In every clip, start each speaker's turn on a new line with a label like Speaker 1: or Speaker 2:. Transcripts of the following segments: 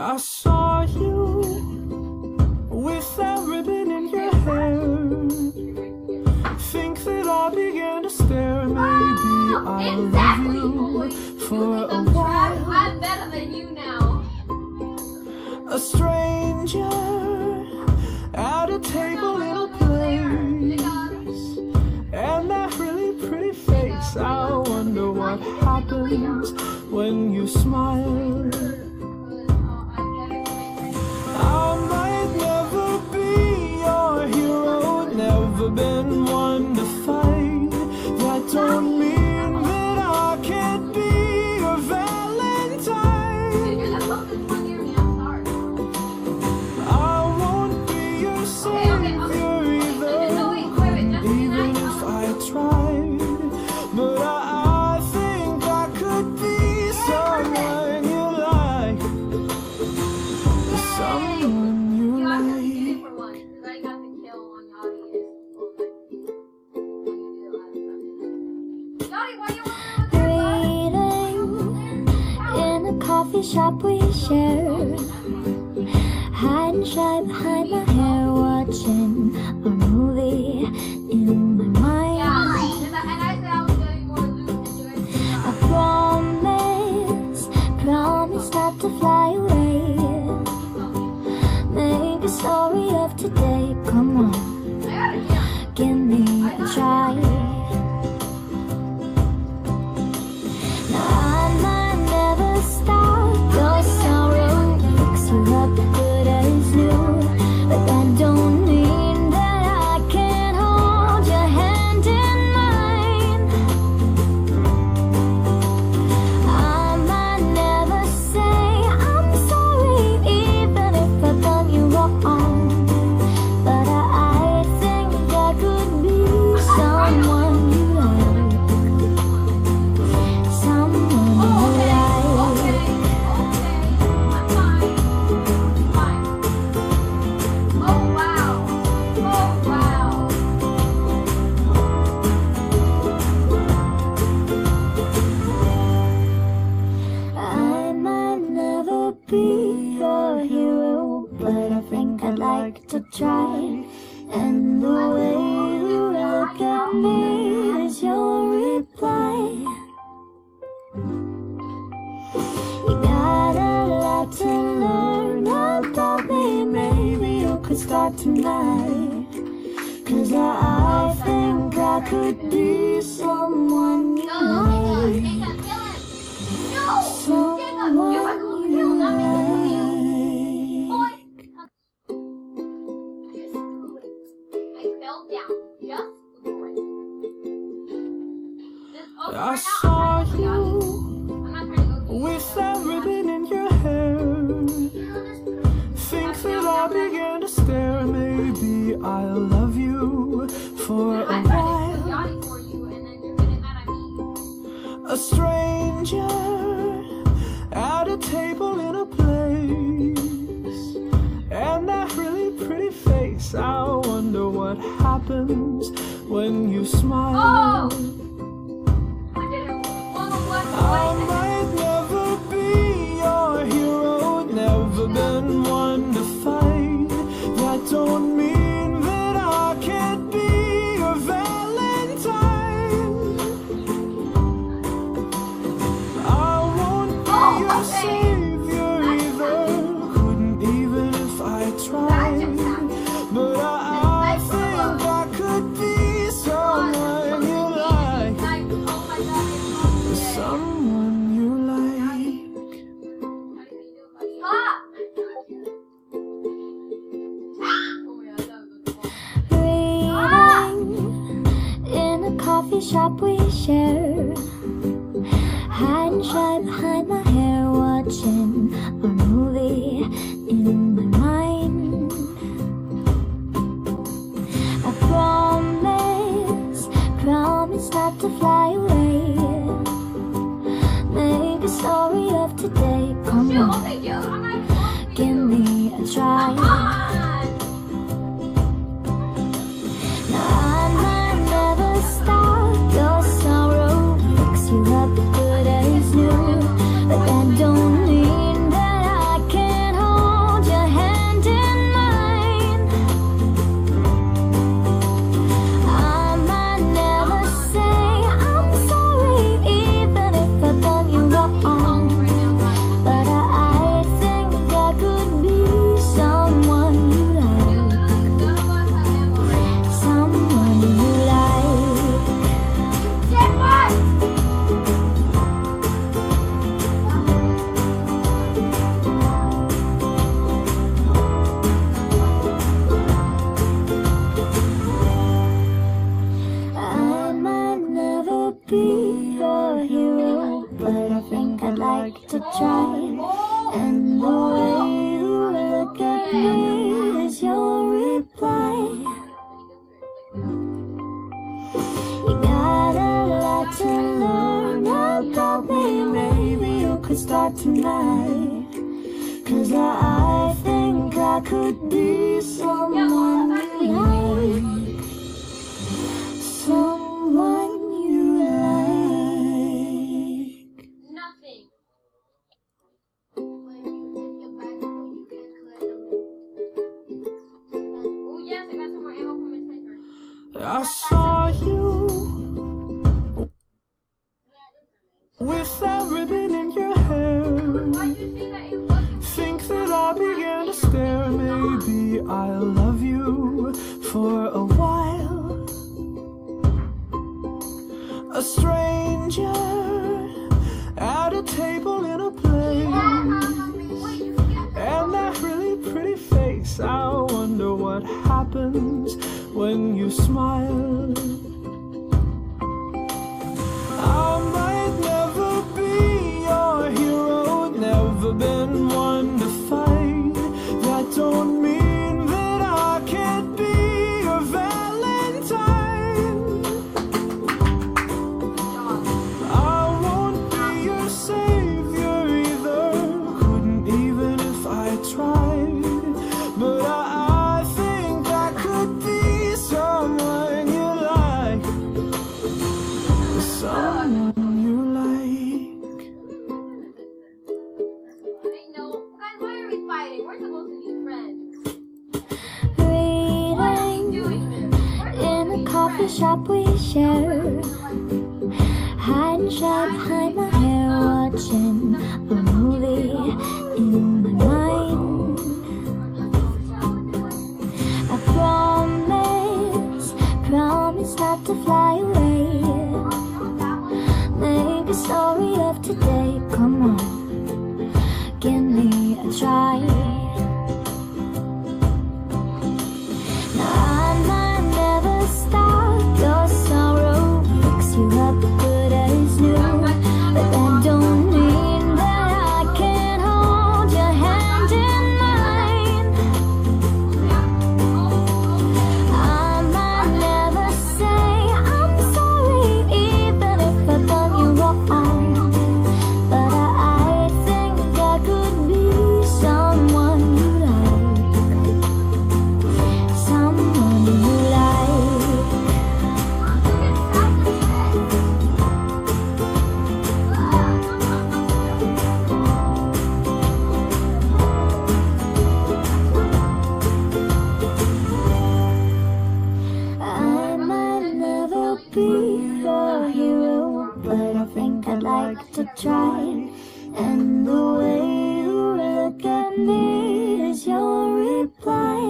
Speaker 1: I saw you with that ribbon in your hair. Think that I began to stare. Maybe I'll love you for a while.
Speaker 2: I'm better than you now.
Speaker 1: A stranger at a table in a place, and that really pretty face. I wonder what happens when you smile. I might never be your hero, never been one to fight. That don't mean that I can't be your Valentine. I won't be your savior either, even if I tried. But I think I could be someone you like, someone you like.
Speaker 3: In a coffee shop we share, hide and shy behind my hair, watching a movie in my mind. I promise not to fly away. Make a story of today, come on, give me a try. Now I might never stop your sorrow, fix you up good as new, but that don't mean that I can't hold your hand in mine. I might never say I'm sorry, even if I've done you wrong, but I think I could be someone you like, someone you like. I might never be your hero, but I think I'd like to try. And the way you look at me is your reply. You got a lot to learn about me. Maybe you could start tonight, 'cause I think I could be someone you like, someone you like.
Speaker 1: I saw you with that ribbon in your hair. Think that I began to stare. Maybe I'll love you for a while. A stranger at a table in a place, and that really pretty face. I wonder what happens when you smile. I might never be your hero, never been one to fight. That don't mean that I can't be your Valentine. I won't be your savior either, couldn't even if I tried. But I think I could be someone you like, someone you like.
Speaker 3: Reading in a coffee shop we share, hide and shy behind my hair, watching a movie in my mind. I promise not to fly away. Make a story of today, come on, give me a try. Now I might never stop your sorrow, fix you up good as new, but that don't mean that I can't like to try. And the way you look at me is your reply. You got a lot to learn about me. Maybe you could start tonight. 'Cause I think I could be someone you like. Someone you like.
Speaker 2: Nothing. Oh yes, I got some more ammo from my sniper.
Speaker 1: I saw you with that ribbon in your hair.
Speaker 2: Why'd you say that it wasn't?
Speaker 1: Think that I began to stare. Maybe I'll love you for a while. A stranger at a table in a plane, and that really pretty face. I wonder what happens when you smile. I might never be your hero, never been one to fight. That don't mean that I can't be your Valentine. I won't be your savior either, couldn't even if I tried. But I think I could be someone you like. Someone you like.
Speaker 2: I know. Guys, why are we fighting? We're supposed to be friends. Why are we
Speaker 3: Reading
Speaker 2: doing this? We're supposed
Speaker 3: in
Speaker 2: to
Speaker 3: a
Speaker 2: be
Speaker 3: coffee
Speaker 2: friends.
Speaker 3: shop we share. Hide and shut behind my hair, watching a movie in my mind. I promise not to fly away. Make a story of today, come on, give me a try. Now I might never stop, your sorrow picks you up good as new. But that don't mean that I can't hold your hand in mine. I might never say I'm sorry, even if I've done you wrong. But I think I could be someone you like. Someone you like. I might never be your hero, but I think I'd like to try. And the way you look at me is your reply.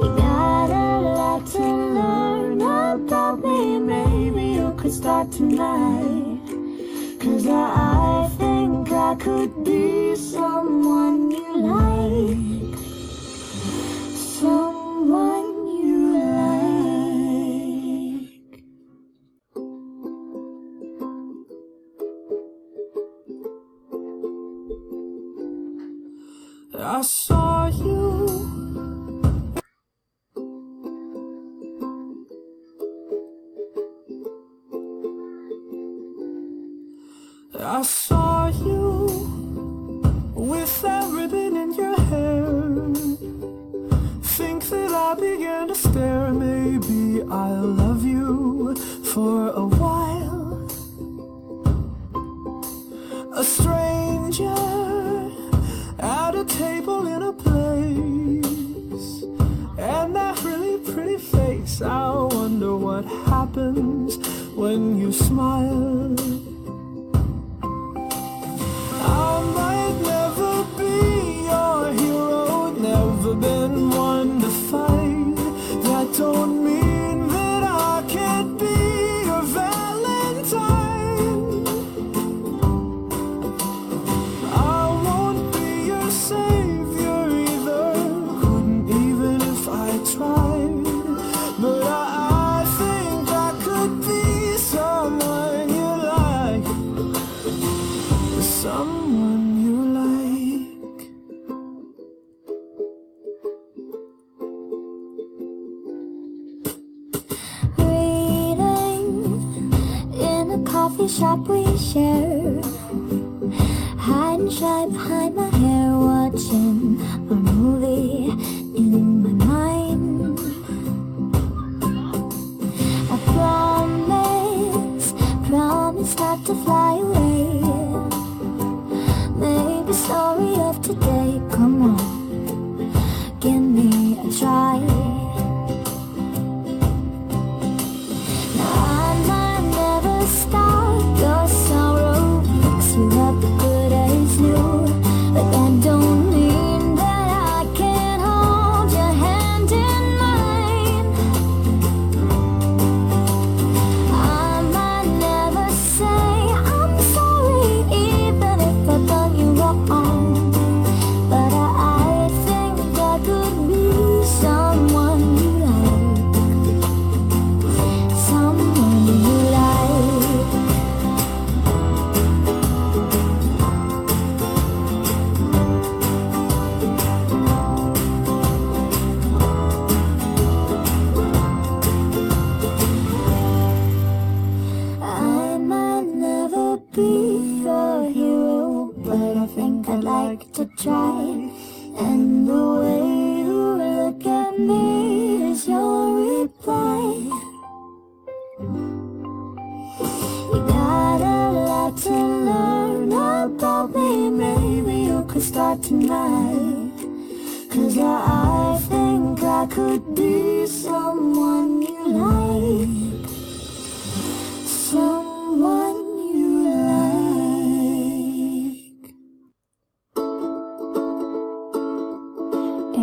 Speaker 3: You got a lot to learn about me. Maybe you could start tonight. 'Cause I think I could be someone you like. Someone you like.
Speaker 1: I saw you I saw you with that ribbon in your hair. Think that I began to stare. Maybe I'll love you for a while. A stranger at a table in a place, and that really pretty face. I wonder what happens when you smile. I might never be your hero, never been one to fight. That don't mean that I can't be your Valentine. I won't be your savior either, couldn't even if I tried. But I think I could be someone you like.
Speaker 3: coffee shop we share. Hide and shy behind my hair, watching a movie in my mind. I promise not to fly away. Maybe story of today, come on, give me a try. Now I might never stop, your sorrow picks you up good as new, but that don't mean that I can't hold your hand in mine. I might never say I'm sorry, even if I've done you wrong, but I think I could be someone you like, someone you like. I might never be your hero, but I think I'd like to try. And the way you look at me is your reply. You got a lot to learn about me, maybe you could start tonight. 'Cause I think I could be someone you like, someone you like.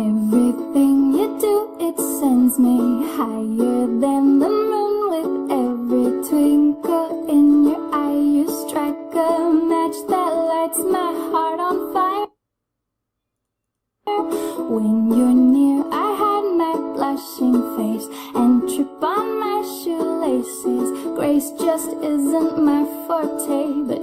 Speaker 3: Everything you do, it sends me higher than the moon. With every twinkle in your eye, you strike a match that lights my heart on fire. When you're near, I hide my blushing face and trip on my shoelaces. Grace just isn't my forte, but